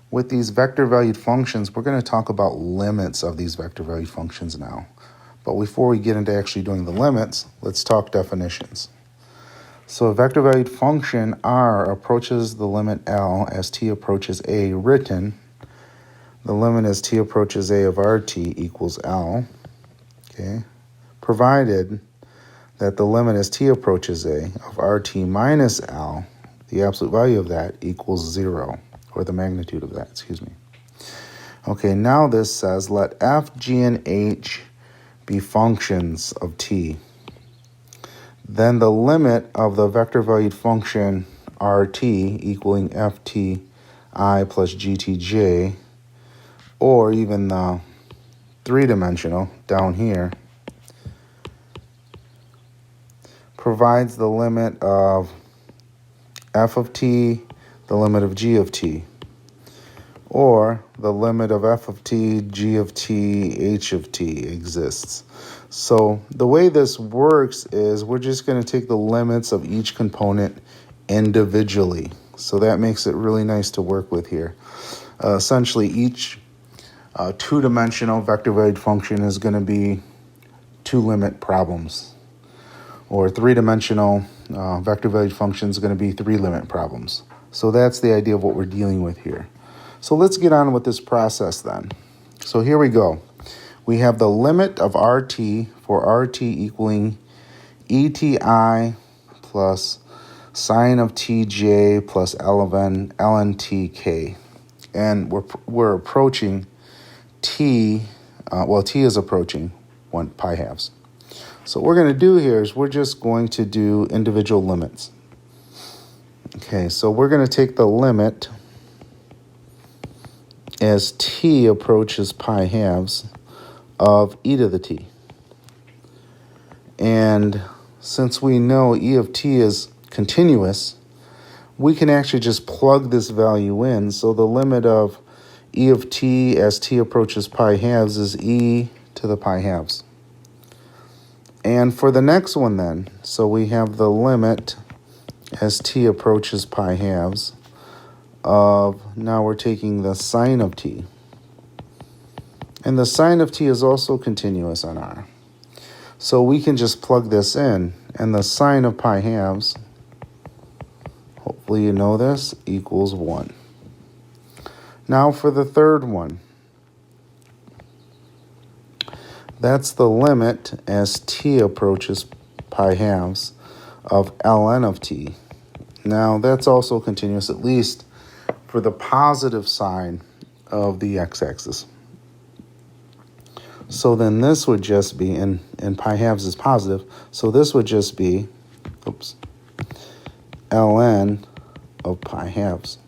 With these vector-valued functions, we're going to talk about limits of these vector-valued functions now. But before we get into actually doing the limits, let's talk definitions. So a vector-valued function R approaches the limit L as t approaches a written. The limit as t approaches a of RT equals L, okay, provided that the limit as t approaches a of RT minus L, the absolute value of that, equals 0, or the magnitude of that, excuse me. Okay, now this says let f, g, and h be functions of t. Then the limit of the vector-valued function RT equaling ft I plus gtj, or even the three-dimensional down here, provides the limit of f of t, the limit of g of t, or the limit of f of t, g of t, h of t exists. So the way this works is we're just going to take the limits of each component individually. So that makes it really nice to work with here. Essentially, each two-dimensional vector-valued function is going to be two limit problems. Or three-dimensional vector-valued function is going to be three limit problems. So that's the idea of what we're dealing with here. So let's get on with this process then. So here we go. We have the limit of RT for RT equaling ETI plus sine of TJ plus ln TK. And we're approaching T, T is approaching 1 pi halves. So what we're going to do here is we're just going to do individual limits. Okay, so we're going to take the limit as t approaches pi halves of e to the t. And since we know e of t is continuous, we can actually just plug this value in. So the limit of e of t as t approaches pi halves is e to the pi halves. And for the next one then, so we have the limit as t approaches pi halves of, now we're taking the sine of t. And the sine of t is also continuous on R. So we can just plug this in, and the sine of pi halves, hopefully you know this, equals 1. Now for the third one, that's the limit as t approaches pi halves of ln of t. Now that's also continuous, at least for the positive side of the x-axis. So then this would just be, and pi halves is positive, so this would just be, ln of pi halves.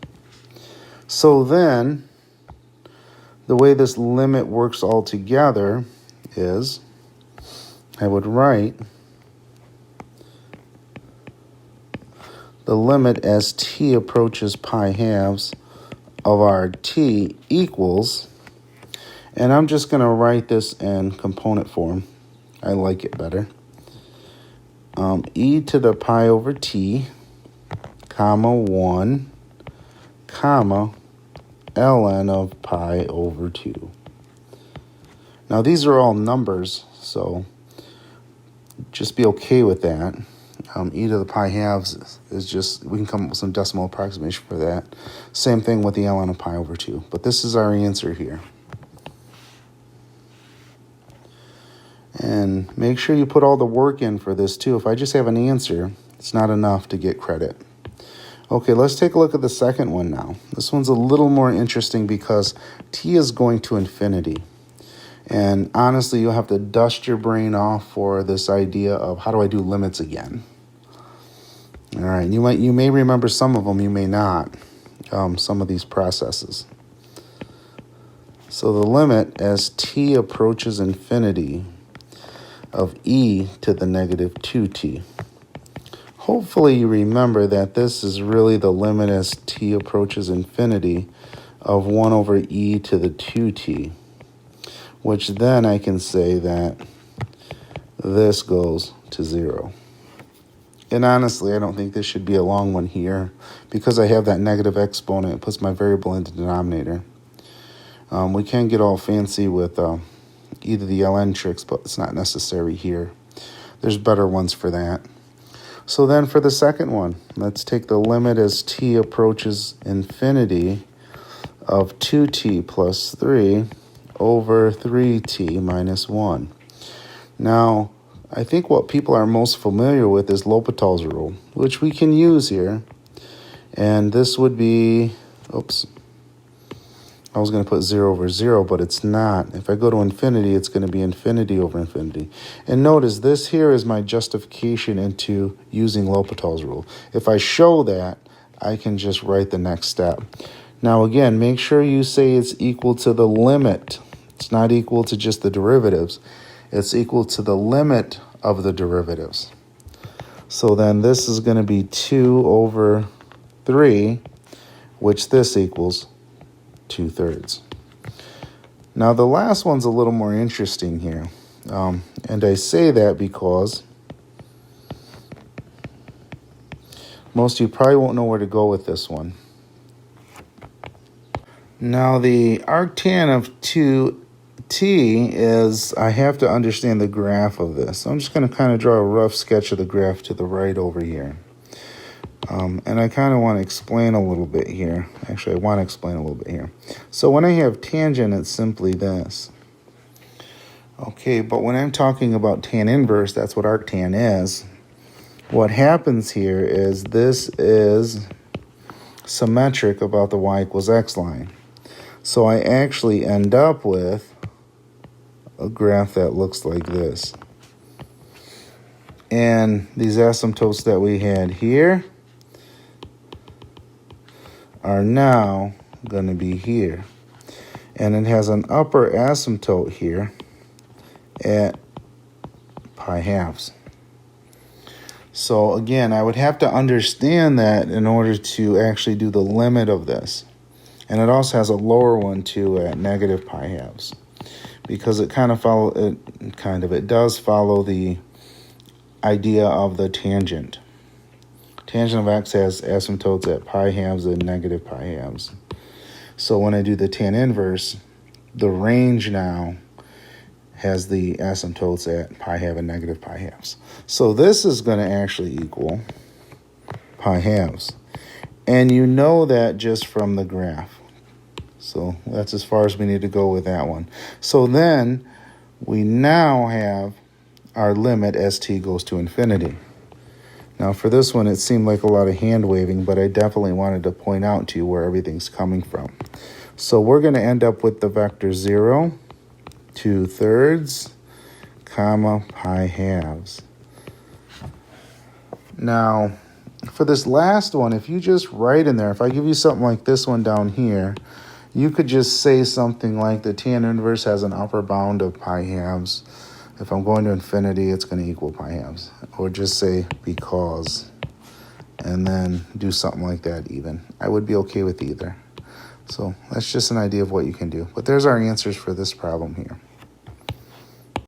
So then, the way this limit works all together is, I would write the limit as t approaches pi halves of RT equals, and I'm just going to write this in component form. I like it better. E to the pi over t, comma 1, comma ln of pi over 2. Now these are all numbers, so just be okay with that. E to the pi halves is just, we can come up with some decimal approximation for that. Same thing with the ln of pi over 2. But this is our answer here. And make sure you put all the work in for this too. If I just have an answer, it's not enough to get credit. Okay, let's take a look at the second one now. This one's a little more interesting because t is going to infinity. And honestly, you'll have to dust your brain off for this idea of how do I do limits again. All right, you may remember some of them, you may not, some of these processes. So the limit as t approaches infinity of e to the negative 2t. Hopefully you remember that this is really the limit as t approaches infinity of 1 over e to the 2t, which then I can say that this goes to 0. And honestly, I don't think this should be a long one here. Because I have that negative exponent, it puts my variable in the denominator. We can get all fancy with either the ln tricks, but it's not necessary here. There's better ones for that. So then for the second one, let's take the limit as t approaches infinity of 2t plus 3 over 3t minus 1. Now, I think what people are most familiar with is L'Hopital's rule, which we can use here. And this would be, oops, I was going to put 0 over 0, but it's not. If I go to infinity, it's going to be infinity over infinity. And notice this here is my justification into using L'Hopital's rule. If I show that, I can just write the next step. Now again, make sure you say it's equal to the limit. It's not equal to just the derivatives. It's equal to the limit of the derivatives. So then this is going to be 2 over 3, which this equals 2/3. Now the last one's a little more interesting here. And I say that because most of you probably won't know where to go with this one. Now the arctan of 2t is, I have to understand the graph of this. So I'm just going to kind of draw a rough sketch of the graph to the right over here. And I kind of want to explain a little bit here. Actually, I want to explain a little bit here. So when I have tangent, it's simply this. Okay, but when I'm talking about tan inverse, that's what arctan is. What happens here is this is symmetric about the y equals x line. So I actually end up with a graph that looks like this. And these asymptotes that we had here are now going to be here. And it has an upper asymptote here at pi halves. So again, I would have to understand that in order to actually do the limit of this. And it also has a lower one too at negative pi halves. Because it does follow the idea of the tangent. Tangent of x has asymptotes at pi halves and negative pi halves. So when I do the tan inverse, the range now has the asymptotes at pi half and negative pi halves. So this is going to actually equal pi halves. And you know that just from the graph. So that's as far as we need to go with that one. So then we now have our limit as t goes to infinity. Now for this one, it seemed like a lot of hand waving, but I definitely wanted to point out to you where everything's coming from. So we're going to end up with the vector 0, 2/3, comma, pi halves. Now, for this last one, if you just write in there, if I give you something like this one down here, you could just say something like the tan inverse has an upper bound of pi halves. If I'm going to infinity, it's going to equal pi halves. Or just say because, and then do something like that even. I would be okay with either. So that's just an idea of what you can do. But there's our answers for this problem here.